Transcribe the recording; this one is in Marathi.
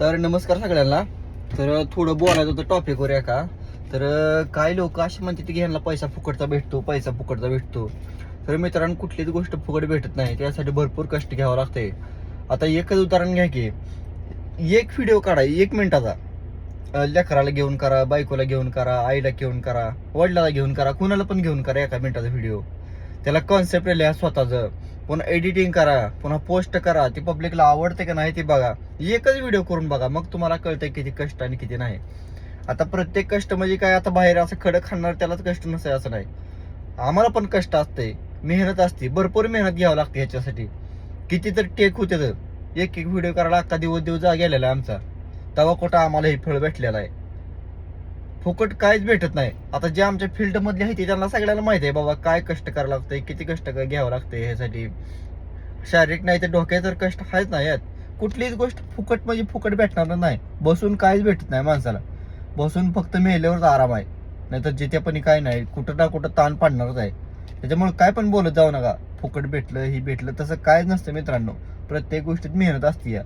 तर नमस्कार सगळ्यांना. तर थोडं बोलायचं होतं टॉपिकवर का. तर काही लोक असे म्हणतात की ह्यांना पैसा फुकटचा भेटतो. तर मित्रांनो, कुठलीच गोष्ट फुकट भेटत नाही, त्यासाठी भरपूर कष्ट घ्यावं लागते. आता एकच उदाहरण घ्या की एक व्हिडिओ काढा 1 मिनिटाचा, लेकराला घेऊन करा, बायकोला घेऊन करा, आईला घेऊन करा, वडिलाला घेऊन करा, कुणाला पण घेऊन करा 1 मिनिटाचा व्हिडिओ. त्याला कॉन्सेप्ट लिहा स्वतःच, पुन्हा एडिटिंग करा, पुन्हा पोस्ट करा, ती पब्लिकला आवडते का नाही ते बघा. एकच व्हिडिओ करून बघा, मग तुम्हाला कळतंय किती कष्ट आणि किती नाही. आता प्रत्येक कष्ट म्हणजे काय, आता बाहेर असं खडक खाणार त्यालाच कष्ट नसते असं नाही. आम्हाला पण कष्ट असते, मेहनत असते, भरपूर मेहनत घ्यावं लागते ह्याच्यासाठी. किती तर टेक होते, तर एक व्हिडिओ करायला अख्खा दिवस गेलेला आहे आमचा. तेव्हा कुठं आम्हाला हे फळ भेटलेलं आहे. फुकट काहीच भेटत नाही. आता जे आमच्या फील्ड मधले आहे ते त्यांना सगळ्यांना माहिती आहे बाबा, काय कष्ट करावं लागतंय, किती कष्ट घ्यावं लागतंय ह्यासाठी. शारीरिक नाही तर डोक्यात तर कष्ट आहेच नाही यात. कुठलीच गोष्ट फुकट म्हणजे फुकट भेटणार नाही. बसून काहीच भेटत नाही माणसाला. बसून फक्त मेल्यावरच आराम आहे, नाहीतर जिथे पण काय नाही, कुठं ना कुठं ताण पाडणारच आहे. त्याच्यामुळे काय पण बोलत जाऊ नका, फुकट भेटलं ही भेटलं, तसं कायच नसतं मित्रांनो. प्रत्येक गोष्टीत मेहनत असते या.